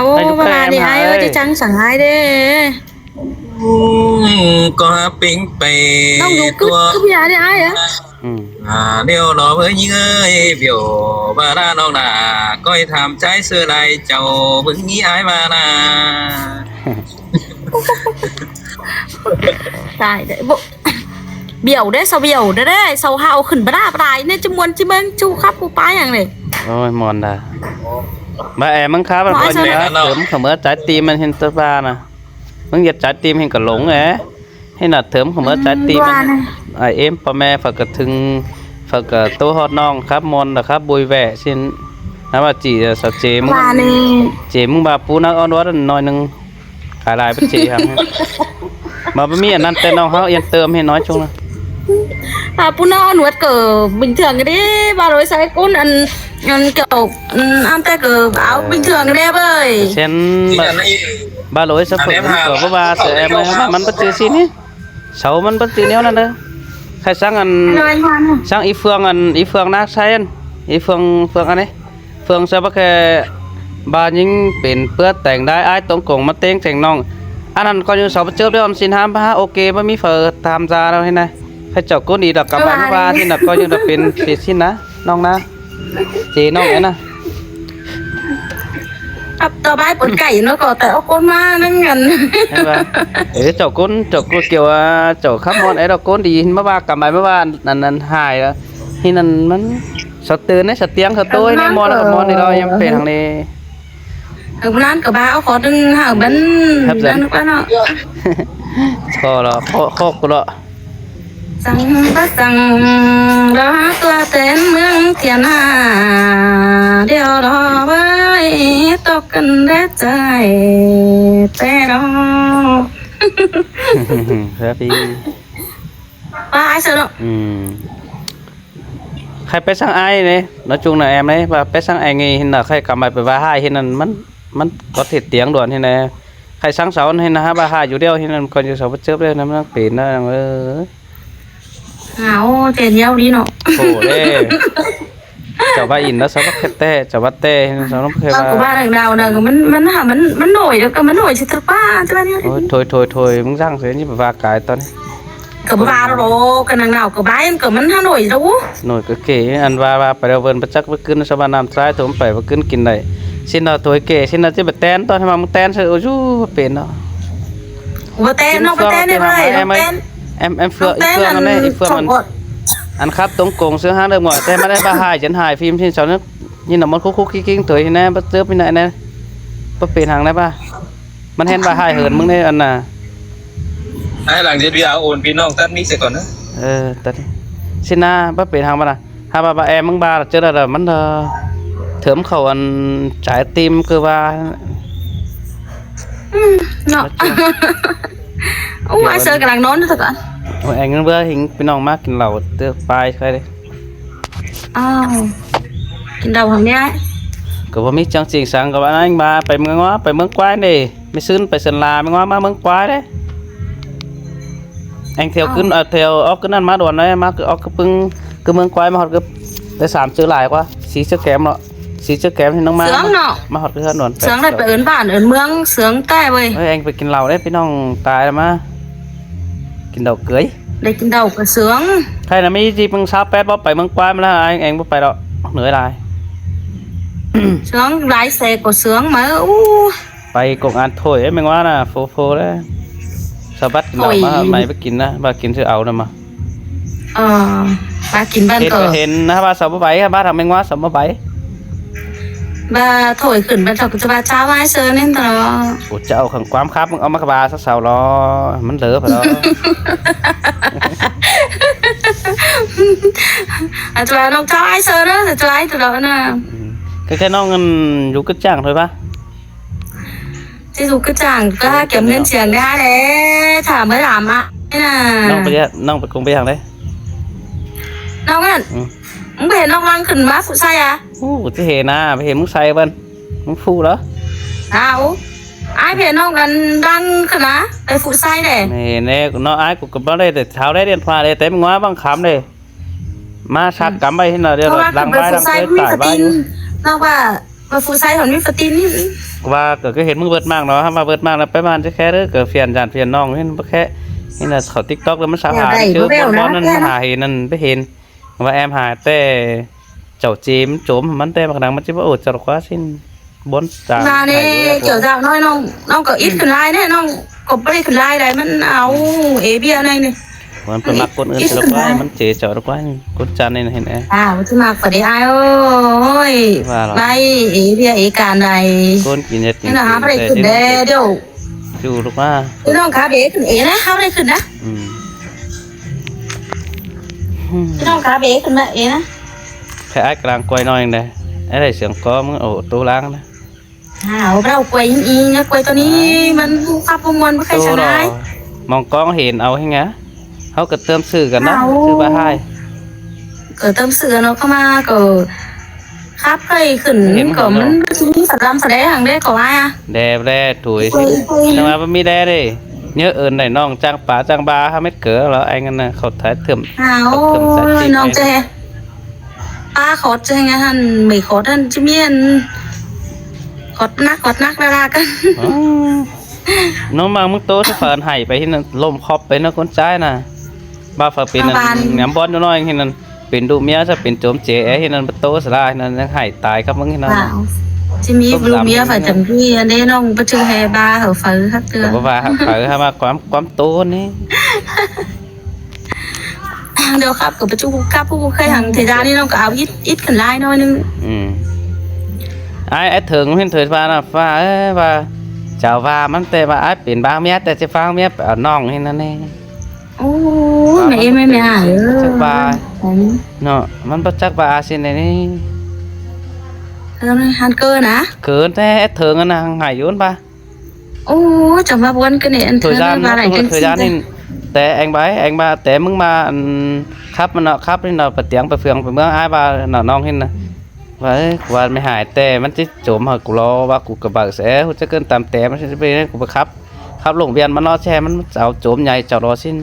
โอ้เวลานี่ไอ้เอ้ยจะจังสั่งไอ้เด้ก็ปิ้งไป น้องอยู่กึ๊บยาเนี่ยไอ้อะเดี๋ยวรอเพื่อนยิงเอ้ยเบี่ยวบาราน้องนาก็ให้ทำใจเสื้อลายเจ้าบึงงี้ไอ้มานาตายได้บ่เบี่ยวได้saoเบี่ยวได้sao hao ขึ้นบ่ได้บ่ได้เนี่ยจะมวนจิเมืองจูครับผู้ป้าอย่างนี้โอ้ยมอนดาbà em mắng khá bà nói thơm không ở trái tim anh hình tơ ba nè mắng giật trái tim hình cả lủng ấy hay là thơm không ở trái tim anh em bà mẹ phải cả thừng phải cả tô hot non khắp mòn là khắp vui vẻ xin nó bà chỉ sợ chế mưng bà phu nó on đó nói nưng khải lại bất chỉ hàng mà bà mi ăn ăn tên non hao yên tơm hay nói chung là phu nó nuốt cờ bình thường cái đấy bà đối sai cún ăn kiểu ăn tay cờ áo bình thường cái đẹp ơi sen ba lỗi sắp phải của ba sẽ em mình bắt chước xin ấy sáu mình bắt chước néo nè đó khai sang y phương nát sai anh y phương anh ấy phương sao bác ba những biển bớt thành đai ai tổng cùng mất tiếng thành nong anh coi như sáu bắt chước đấy ông xin ham ba ok ba mi phở tham gia đâu thế nàyให้เจ้าก้นดีดอกกับบ้านว่าที่นักก็ยังดอกเป็นติดสิ้นนะน้องนะจีน้องไงนะต่อไปปนไก่เนาะก็แต่เอาก้นมานั่งเงินเจ้าก้นเกี่ยวเจ้าข้ามอนไอ้ดอกก้นดีเมื่อว่ากับใบเมื่อว่านั่นหายแล้วที่นั่นมันสะตื่นสะเตียงสะโต้ในมอนกับมอนนี่เรายังเป็นทางนี้นั้นกับบ้าขอดึงหาบันนั่นก็เนาะก็แล้วโคกก็แล้วสั่งก็สั่งรอตัวเต้นเมืองเทียนหาเดี๋ยวรอไว้ตกกันได้ใจแต่รอครับพี่ป้าไอ้เสือเนาะใครไปสั่งไอ้เนี่ยnói chung là em đấy vàไปสั่งไอ้ไงเห็นใครกลับมาไปว่าให้เห็นนั่นมันก็ติดเตียงด่วนเห็นไหมใครสั่งเสาเห็นนะฮะว่าให้อยู่เดียวเห็นนั่นคนอยู่เสาเชื่อเลยนะมันเปลี่ยนนะเตียนยาวดีเนาะโอ้เด้เจ้าบ้าอินแล้วสาวแค่เต้เจ้าบ้าเต้สาวน้องเคยว่าบ้านดาวน่ะมันหน่อยแล้วก็มันหน่อยสิทป้าใช่ไหมเนี่ยโอ้ยถอยมึงสร้างเสียนี่แบบว่ากายตอนนี้กับบ้าโรกันนางดาวกับบ้านกับมันหน่อยรู้หน่อยก็เก๋อันว่าไปเราเวิร์นประจักษ์ไปขึ้นสบายน้ำซ้ายถมไปไปขึ้นกินได้สิ้นเราถอยเก๋สิ้นเราจะไปแตนตอนทำไมมึงแตนเสือโอ้ยเป็นเนาะว่าแตนน้องไปแตนได้ไหมem phượng anh ấy phượng anh khắp tống cùng sữa hang được mọi tem anh ấy ba hai dẫn hài phim trên sáu nước như là món khúc kinh tuổi này bắt chớp như này nè bắt tiền hàng này baมันเห็นba hai hờnมึงđây anh à ไอ้หลังจะเดียวโอนพี่น้องตัดนี้เสร็จก่อนนะตัดxin na bắt tiền hàng ba nè hai ba emมึงba chưa làมันthớm khẩu ăn trái tim cơ baเนาะโอ้ยเสือกำลังนอนสักก่อนโอ้ยงั้นเบื่อหิงพี่น้องมากกินเหล้าเตือปลายใครเลยกินเหล้าทำยังไงก็ว่ามีจังจริงสั่งกับanh baไปเมืองง้อไปเมืองquái điไม่ซื้อไปเซนลาไม่ง้อมาเมืองquái đấy anh theo cứ theo ốc cứ ăn má đồn đấy má cứ ốc cứ มืองquái mà họ cứ tới sám chữ lại quá xí chữ kém đó xí chữ kém thì nó má mà họ cứ hơn đồn sướng này phải ấn bản ấnเมืองsướngแต่เว้ยanhไปกินเหล้าđấyพี่น้องตายแล้วมากินดอกเกยได้กินดอกกระเสืองใครนะไม่จีมึงชาแป๊ดบ่ไปเมืองกวายมาแล้วanhบ่ไปดอกเหนื่อยหลายเสืองหลายเสกกว่าเสืองมาอู้ไปกงอันถอยไม่ว่าน่ะโฟแล้วสะบัดกินเหล้ามาไม่ไปกินนะมากินซื้อเอานะมามากินบ้านก็เห็นนะว่าสาวบ่ไปบ้านทำไม่ว่าสาวบ่ไปบ้าถอยขึ้นบ้านจะบ้าเช้าไม้เสือนี่ตลอดโอ้เจ้าขังความครับมึงเอามากระบาสักสาวรอมันเหลือไปแล้วอาจจะน้องเช้าไอ้เสือนะจะไล่ตลอดนะแค่น้องเงินอยู่กระจ่างthôiปะที่อยู่กระจ่างก็เก็บเงินเสียงได้เลยถามไม่ถามอ่ะนี่นะน้องไปกงไปทางไหนน้องนั่นมึงเห็นน้องรังขึ้นมาฝุ่นใส่อะโอ้จะเห็นนะไปเห็นมึงใส่บ้านมึงฟูเหรอไอ้เห็นน้องกันรังขึ้นนะไปฝุ่นใส่เลยเนี่ยน้องไอ้กูกับน้องได้แต่เท้าได้เรียนพาเลยแต่มึงว่าบางคำเลยมาชักกำไปที่ไหนเดี๋ยวรังใบรังเตยตายบ้าอยู่น้องว่า mà phụ sai còn biết phải tin ý. ว่าก็เห็นมึงเบิดมากเนาะถ้ามาเบิดมากแล้วไปบ้านจะแค่เด้อเกิดเฟียนจานเฟียนน้องเห็นบ่แค่นี่น่ะเขา TikTok แล้วมันสาวหาเจอบ่นั่นหาเห็นนั่นไปเห็นว่าแอมหาแต่เจ้าเจมโจมมันแต่บางดังมันสิบ่โอดจักว่าสิ้นบนจาน Mà nè kiểu dạo nó có ít cần like đấy nó có mấy cần like đấy mình áo ế bia này này มันเป็นมักคนอื่นจักว่ามันเจเจ้าจักว่าคนจานนี่เห็นแอ chứ mà phải để ai ơi bay ế bia ế càn này คนกินเฮ็ด nên là há phải để cần đê đâu อยู่ลูกว่า cái nó cá bé cần ế đấy há phải cần đấy อืม cái nó cá bé cần đấy ế đấy แค่ไอ้กลางกล้วยน้อยนึงได้ไอ้ได้เสียงก้อมึงโอ้ตู้ล้างนะ ở đâu quay y nhá quay tao ní mình khắp không muốn có khai ตู้ sáng รอ ai มองกล้องเห็นเอาให้ไงเขาก็เติมซื้อกันนะซื้อมาให้ cỡ tâm sự nó có mà cỡ khắp cây khẩn cỡ mình chỉ phải làm phải đấy hàng đấy có ai à แดบแดถุยทำไมมันมีแดดิเนื้อเอิญไหนน้องจ้างป่าจ้างบาห้าเม็ดเกลือแล้วไอ้งั้นนะเขาถ่ายเติม ôi nó chè ba khót chè nghe hẳn mấy khót hẳn chứ miên khót nắc ra cân น้องมามึงโตจะเฟินไห้ไปที่นั่นลมคอบไปนะคนใจนะบ้าฝาเป็นนั่นแหนมบอลน้อยที่นั่นเป็นดูเมียจะเป็นโจมเจ๋ที่นั่นโตสลายนั่นไห้ตายครับมึงที่นั่น chứ mi blue mía phải chấm thi anh đấy nó bắt chước hè ba ở phở khác แต่ chưa ว่าให้มาความโตนี่ đều khắp của bắt chước khắp của khai hàng thời gian đi nó có áo ít cần like thôi nhưng ไอ้เถิงเห็นเถิดว่านะว่าว่าเจ้าว่ามันแต่ว่าไอ้เป็นบ้าเมียแต่จะฟังเมียเอาน้องที่นั่นเอง ôi mẹ em hả chắc baเนาะมันบ่จักว่าสิไหนนี่ ăn cơ nè เกินแต่เถิงอันน่ะหายอยู่ป่ะ ôi chẳng bao quên cái này ăn thời gian ba lại nó cái thời gianนี่แต่anh baแต่มึงมาครับมันเนาะครับนี่เนาะไปเตียงไปเฟืองไปเมืองอ้ายบ่าเนาะน้องเห็นน่ะว่าว่าไม่หายแต่มันสิโจมหากูรอว่ากูกระบักเสียกูจะเกินตามแต่มันสิไปกูไปครับลงเวียนมันเนาะแช่มันเอาโจมใหญ่เจ้ารอสิ้น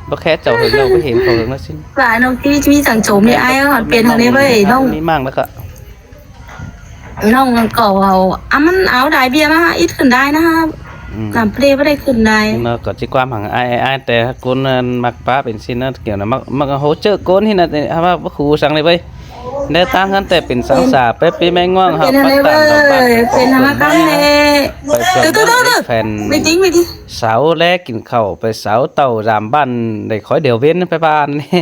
บ่แค่เจ้าเห็นเราไปเห็นเขาเห็นแล้วสิ้น và nó khi thằng trộm đi ai họ tiền thằng đấy vậy nó มีมั่งแล้วก็ nó cổ áo đài bia mà ít cần đai nó làm play với đây cần đai เนาะก็สิความหังอ้ายแต่คนมักป้าเป็นสิ้นนะเกี่ยวนะมักโหเจอคนที่น่ะว่าบ่ครูสั่งเลยเว้ยได้ตั้งกันแต่เป็นสาวสาไปปีแม่ง่วงครับ เป็นอะไรเว้ยเป็นธรรมกรรมเลย ไปเพื่อนแฟน ไม่จริง สาวแลกกินข้าวไปสาวเต่ารามบ้านได้ขอยเดี๋ยวเว้นไปบ้านนี่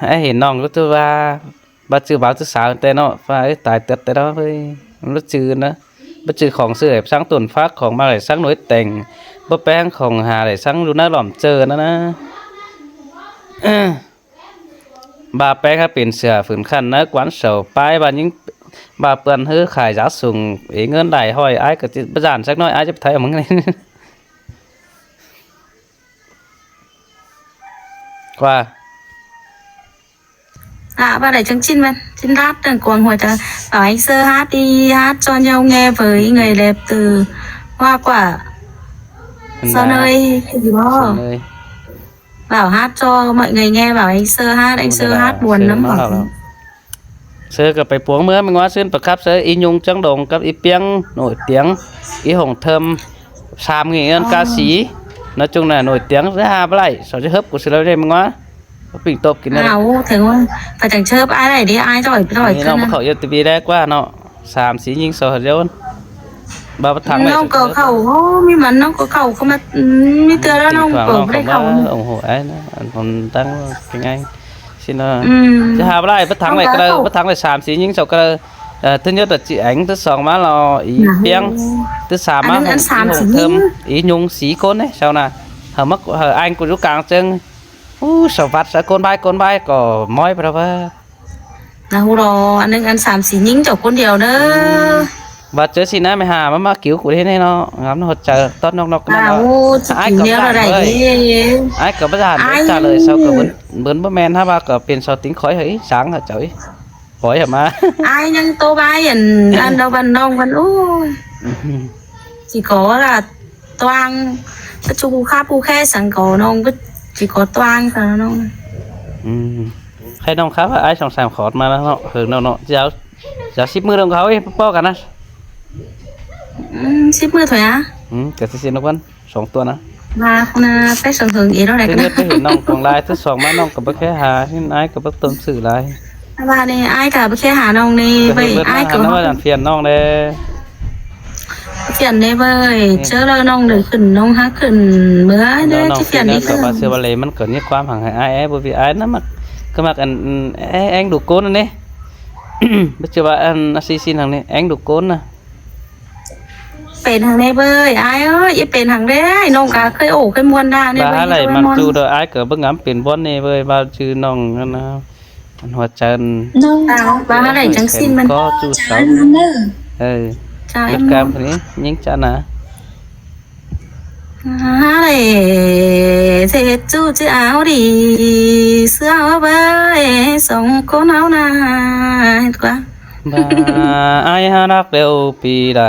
ให้เห็นน้องก็ตัวว่าบ่จื้อบ่าวจื้อสาวแต่เนาะว่าตายเต็ดแต่เนาะเฮ้ยมันบ่จื้อนะบ่จื้อของเสื้อแบบสร้างต้นฟักของมาได้สร้างหน่วยแต่งบ่แป้งของหาได้สร้างดูหน้าหล่อมเจอนะบาแป้งครับเป็นเสือฝืนขันนะกวนเสาป้ายบานยิงบาเปื้อนเฮือขายgiáสูงเงินได้ห้อยอ้ายก็สิบ่จานสักน้อยอ้ายจะไทยเอามึงนี่ qua ba đẩy trứng chín chín rát đằng cuồng hồi ta bảo anh sơ hát đi hát cho nhau nghe với người đẹp từ hoa quả Sơn ơi cái gì đó bảo hát cho mọi người nghe bảo anh sơ hát buồn lắm bảo sơก็ไปปวงเมื่อมันว่าซื้อประคับเสออียุงจังดงกับอีเปียงหน่วยเตียงอีหงเทิม3 nghìn ơn ca sĩ nói chung là nổi tiếng rất hà lại sao chứ hấp của sự đây mình quá bình tộc cái này thế không phải chẳng chớp ai này đi ai giỏi nó mà khẩu YouTube đây quá nó sàm xí nhưng sao hết ba bắt thằng này nó có khẩu mi mắn nó có khẩu không mà mi tưa đó nó có cái khẩu ủng hộ ấy còn tăng cái anh xin chứ hà lại bắt thằng này cái bắt thằng này sàm xí nhưng sao cái thứ nhất là chị ánh thứ sòng má là ý biếng thứ sàm má hồng thơm ý nhung xí côn đấy sao nè hở mất hở anh của lúc càng chân sầu vặt sẽ côn bay có mói vào đó là hồ đồ anh ăn sàm xí nhính cho con điều đó và chơi xin á mày hà má cứu của thế này nó ngắm nó hột chờ tốt nó ai có ai có bây giờ trả lời sao có bướn bướn men ha ba có tiền sao tính khói hấy sáng hả trời khói hả má ai nhưng tô bay ăn đâu bằng đông vẫn chỉ có là toang cái chu khá pu khe sẵn cổ nó chỉ có toang thôi nó ให้น้องครับว่าไอ้สองสามขอดมาแล้วเนาะเนาะจะ10 มื้อของเขาเอ้ป้อกันนะ 10 มื้อถอยอ่ะ ก็สินกวัน2ตัวนะ มาไปส่งถึงอีแล้วได้ ถึ กั ง น จะไปเห็นน้องของลายที่2มาน้องก็บ่แค่หาที่ไอ้ก็บ่ต้นสื่อลาย ว่านี่อ้ายก็บ่แค่หาน้องนี่ ก็ ไป เฮ็ด อ้ายก็ ว่าเฟียนน้องเด้ เขียนได้เว้ยเจอแล้วน้องเด้ขึ้นน้องฮักขึ้นเมื่อเด้ที่เขียนนี่ ก็ว่าเสื้อว่าเลยมันก็มีความห่างไอ้บ่พี่ไอ้นำมักก็มักอันแองดูโกนนั่นนี่ บ่ชื่อว่าอันซีทางนี้แองดูโกนน่ะ เป็นทางได้เว้ยอ้ายเอ้ยเป็นทางได้น้องก็เคยโอ้เคยมวนดาเนี่ย ว่าอะไรมันจูดไอ้ก็บ่งามเป็นบ่นี่เว้ยว่าชื่อน้องนั่นนะอันหัวจัน น้อง ว่าอะไรจังสิ้นมัน ก็จูเสา เนอ ใช่ เฮ็ดกามคนนี้ยิงจันนะ อะไรเสร็จจูจะเอาดีเสื้อเว้ยส่งคนเอาหน้ากว่า บ่ไอ้หารักเร็วปีละ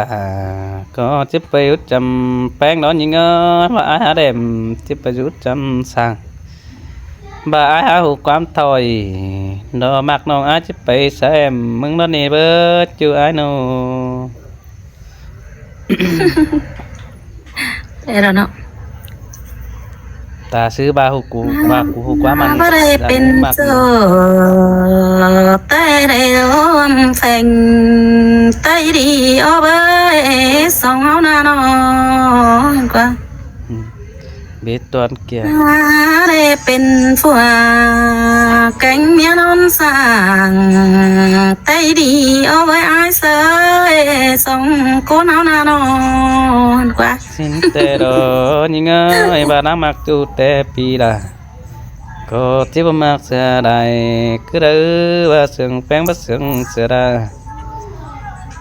ก็จะไปอุดจำแป้งนอนยิงว่าไอ้หาแดมจะไปอุดจำสั่งบ่ไอ้หาหูความถอยดอมักน้องไอ้จะไปแซมมึงนอนนี่เบิดจูไอ้หนู แล้วเนาะ ตาซื้อบาหูกูว่ากูหูความมัน บ่ได้เป็นเจ้าแต่ได้รวมแฝงใต้ดีเอาเว้ยส่งเอาหน้าน้องกว่า เบ็ดตอนเกีย ได้เป็นผัวแกงเมียนอนสร้างใต้ดีเอาไว้อายเสยส่งคนเอาหน้านอนกว่า สินแต่ดอยิงไอ้บ้านมักจูแต่ปีละก็ที่บ่มักเสียดายคือเด้อว่าเสียงแป้งบ่เสียงเสียดา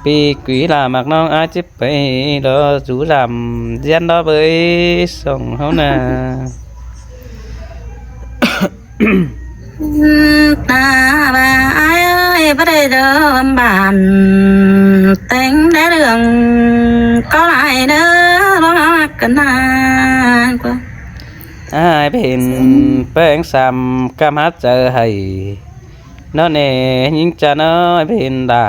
ปีกุยลามักน้องอาจจะไปรอจูรำเรียนดอเบยส่งเฮาน่ะ ตาบ่าอายเอ้ยบ่ได้เดิมบานแต่งได้เรื่องก็หลายเด้อร้องรักกันนานกว่า อายเป็นแป้งซ้ำกำหาเจอให้น้อแน่ยิงจะน้อยเป็นดา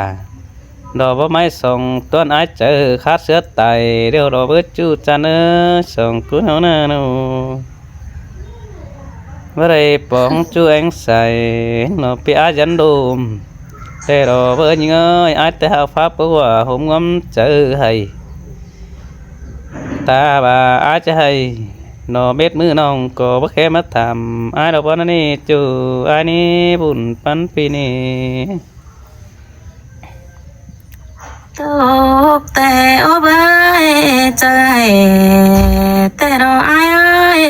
ดอกบ่ไม้ส่งต้นอายเจอขาดเสือไตเดี๋ยวดอกเบิดจูจะเน้อส่งกูเฮาน่ะนูบ่ได้ปองจูแองใส่นอปีอายันโดมแต่ดอกเบิดยิงเอ้ยอายแต่หาฟ้าปัวหมงอมเจอให้ตาบ่าอาจจะให้นอเม็ดมือน้องก็บ่แค่มาทำอายดอกบ่นั่นนี่จูอายนี่บุญปันปีนี้ ตกแต่โอ้เบยใจแต่เราอายเอ้ย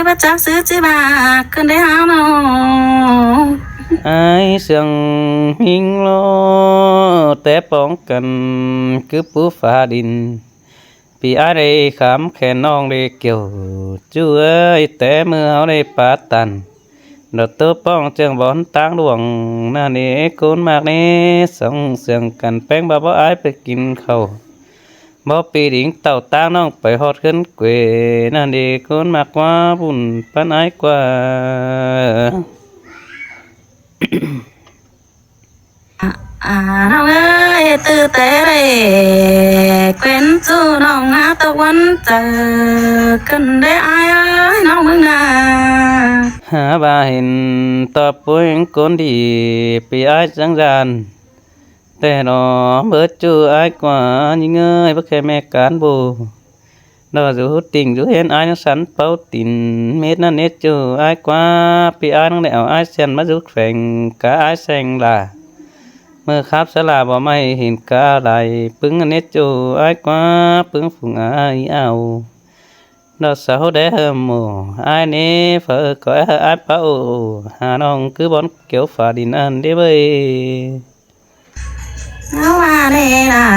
บ่จักซื้อจิบาขึ้นได้หาน้อง ไอ้เสียงหิงโลแต่ป้องกันคือปูฟ้าดินปีไอ้ได้ขำแค่น้องได้เกี่ยวจูเอ้ยแต่เมื่อเขาได้ปาตันดอกตัวป้องเจียงบอนตั้งดวงนั่นนี่คนมากนี่ส่งเสียงกันแป้งบ่ไอ้ไปกินข้าวบ่ปีดิ่งเต่าตั้งน้องไปฮอดขึ้นเกวนั่นนี่คนมากกว่าบุญปันไอ้กว่า น้องเอ้ยตื่นแต่เร่เป็นจูน้องหาตะวันเจอกันได้อายเอ้ยน้องมึงนา หาบ่าเห็นตอบป่วยคนดีปีอายจังจานแต่นอเบิดจูอายกว่ายิ่งเอ้ยบ่แค่แม่การบูดอจูติ่งจูเห็นอายจังสันเป้าตินเม็ดนั่นเน็ดจูอายกว่าปีอายต้องได้เอาอายเสียนมาจุกแฝงกะอายแสงล่ะเมื่อครับสลาบ่ไม่เห็นกะไหลปึงอันเน็ดจูอายกว่าปึงฝุ่งอายเอาดอกสาวแดงหมู่อายนี่เฟอก็อายเป้าหาน้องคือบอนเกี่ยวฝาดินอันเด้เว้ย น้องว่าเด้ล่ะ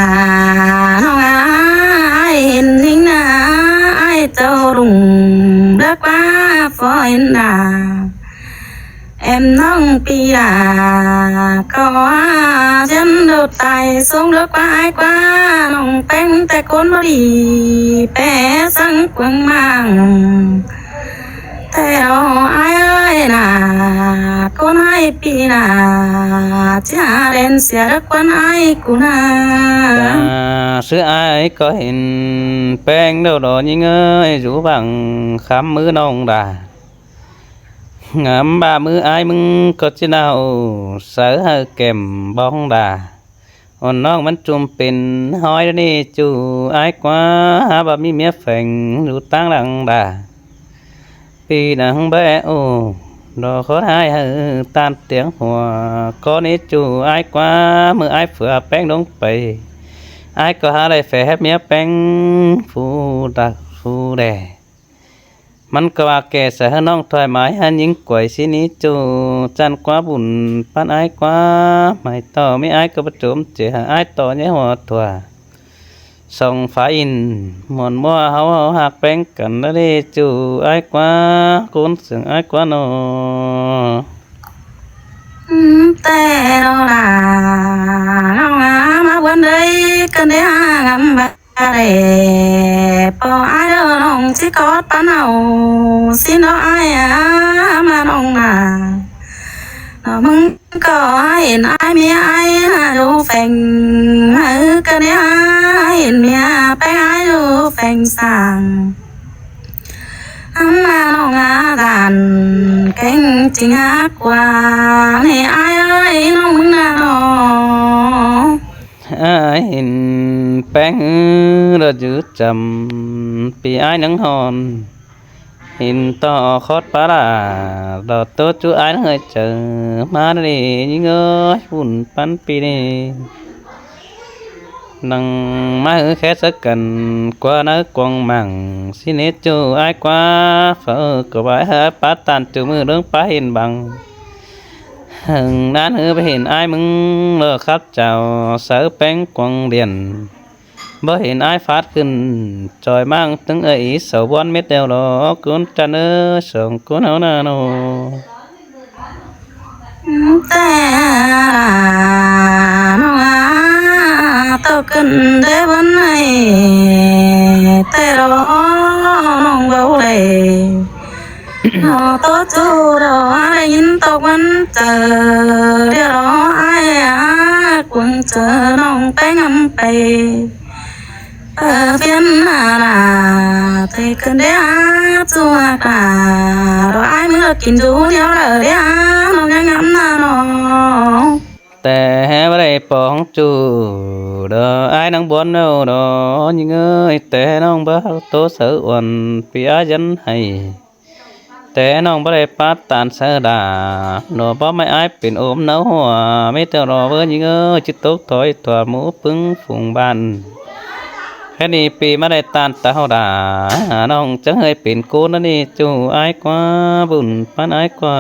น้องอายเห็นนิ่งนาอายเจ้ารุ่งเลิกว่าฝอยนาแอมน้องปีลาก็ว่าฉันโดดตายส่งเลิกว่าอายกว่าน้องแต่งแต่คนบ่ดีแปะสังกวางมัง แต่เราไอ้น่ะคนให้ปีน่ะจะเรียนเสียรักวันไอ้กูน่ะ Xưa ai có hình bèn đâu đó nhưng ơi rủ bằng khám mưa nông đà ngắm ba mưa ai mừng có chứ nào sở hơi kèm bóng đà còn non bánh chùm pin hói đi chú ai quá bà mi mía phèn rủ tăng đằng đà vì nắng bé ô đồ khó hai hư tan tiếng hòa có ní chú ai quá mưa ai phở bèn đống bầy ai có hai đây phải hết mía bánh phu đặc phu đẻมันก็ว่าแก่ใส่ให้น้องถอยไม้ให้ยิงกวยสินี้จูจันกว่าบุญปานไอ้กว่าไม่ต่อไม่ไอ้ก็ประจุมเจียไอ้ต่อเนี่ยหัวตัวส่งฟ้าอินหมอนมัวเฮาหักแป้งกันแล้วดิจูไอ้กว่าคุณเสียงไอ้กว่าโน แต่เราล่ะเรางามมาวันใดกันได้งามบาเรพอไอ้เราน้องสิกอดปานเอาสิน้องไอ้มาน้องน่ะมึงก็เห็นไอ้เมียไอ้ดูแฝงกันได้เห็นเมียไปไอ้ดูแฝงสั่งมาน้องกันเก่งจริงกว่าให้ไอ้น้องมึงน่ะน้อง ai hình bén rồi giữ chầm bị ai nắng hòn hình to khót phá là đò tốt chú ai hơi chờ má đi những ơi buồn bắn pi đi nằng má hứa khét rất cần qua nó quăng mằng xin hết chú ai quá phở của bãi hết bát tàn từ mưa đứng bá hình bằng hừng nán hứa phải hình ai mừng lơ khắp chào sở bén quăng điền bởi hình ai phátขึ้นtrời mang từng ấy sầu bon mét đeo đó cuốn tràn ơ sòng cuốn áo nà nô แต่น้องโตขึ้นได้วันไหนแต่รอน้องเบาเลยโตจูรอได้ยินตกวันเจอเดี๋ยวรอไอ้กวงเจอน้องไปงำไปเพียนหน้าthì cần để chua cả rồi ai mớiกินดูเดียวเลยเดี๋ยวน้องยังงำหน้าน้อง แต่บ่ได้ปองจูดออ้ายนังบ่นเอาดอยิงเอ้ยแต่น้องบ่โตเสืออ่อนปีอายันให้แต่น้องบ่ได้ปาดตานเสือดาดอบ่ไม่อ้ายเป็นโอมเนาหัวไม่แต่รอเบิ่งยิงเอ้ยจิตตกถอยตัวหมูปึ้งฝูงบ้านแค่นี้ปีมาได้ตานตาเฮาดาน้องจังเฮยเป็นกูนั่นนี่จูอ้ายกว่าบุญปานอ้ายกว่า